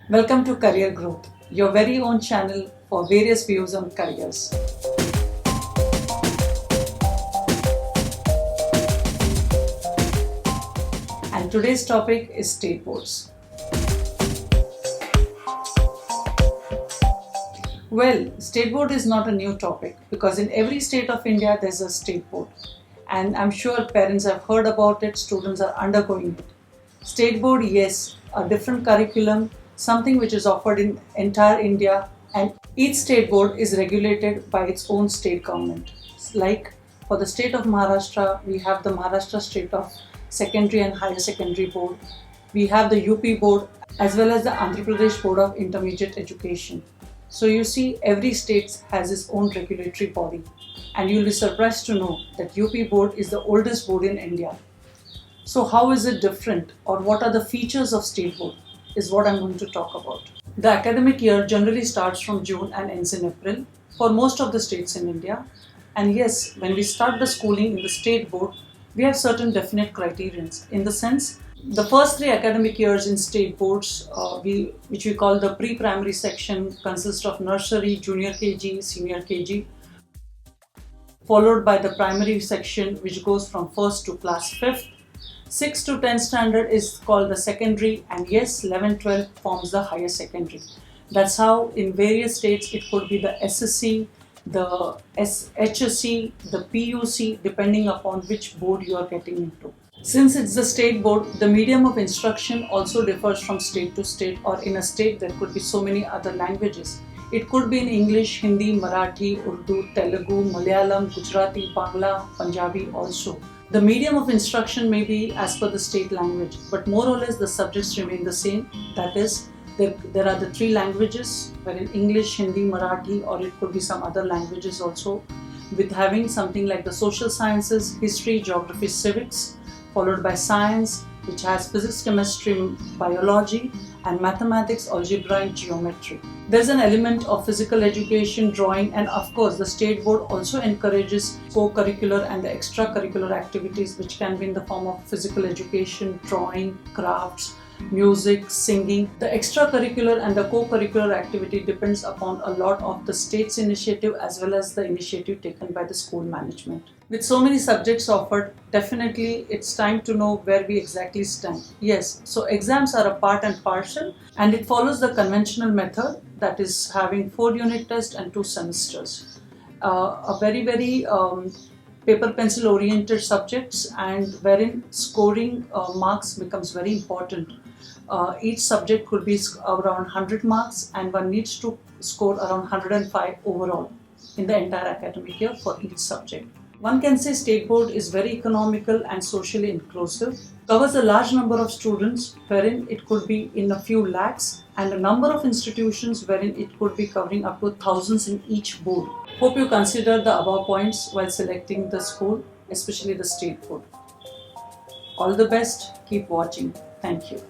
Welcome to Career Growth, your very own channel for various views on careers. And today's topic is state boards. Well, state board is not a new topic because in every state of India there's a state board. And I'm sure parents have heard about it, students are undergoing it. State board, yes, a different curriculum, something which is offered in entire India, and each state board is regulated by its own state government. Like for the state of Maharashtra, we have the Maharashtra State of Secondary and Higher Secondary Board. We have the UP board as well as the Andhra Pradesh Board of Intermediate Education. So you see, every state has its own regulatory body, and you'll be surprised to know that UP board is the oldest board in India. So how is it different, or what are the features of state board is what I'm going to talk about. The academic year generally starts from June and ends in April for most of the states in India. And yes, when we start the schooling in the state board, we have certain definite criterions. In the sense, the first 3 academic years in state boards, which we call the pre-primary section, consist of nursery, junior KG, senior KG, followed by the primary section, which goes from 1st to class 5th. 6 to 10 standard is called the secondary, and yes, 11-12 forms the higher secondary. That's how in various states it could be the SSC, the HSC, the PUC, depending upon which board you are getting into. Since it's the state board, the medium of instruction also differs from state to state, or in a state there could be so many other languages. It could be in English, Hindi, Marathi, Urdu, Telugu, Malayalam, Gujarati, Bangla, Punjabi also. The medium of instruction may be as per the state language, but more or less the subjects remain the same. That is, there are the 3 languages, wherein English, Hindi, Marathi, or it could be some other languages also, with having something like the social sciences, history, geography, civics, followed by science, which has physics, chemistry, biology, and mathematics, algebra, and geometry. There's an element of physical education, drawing, and of course the state board also encourages co-curricular and the extracurricular activities, which can be in the form of physical education, drawing, crafts, music, singing. The extracurricular and the co-curricular activity depends upon a lot of the state's initiative as well as the initiative taken by the school management. With so many subjects offered, definitely it's time to know where we exactly stand. Yes, so exams are a part and parcel, and it follows the conventional method, that is having 4 unit tests and 2 semesters. A very paper pencil oriented subjects, and wherein scoring marks becomes very important. Each subject could be around 100 marks, and one needs to score around 105 overall in the entire academic year for each subject. One can say state board is very economical and socially inclusive, covers a large number of students, wherein it could be in a few lakhs, and a number of institutions wherein it could be covering up to thousands in each board. Hope you consider the above points while selecting the school, especially the state board. All the best, keep watching. Thank you.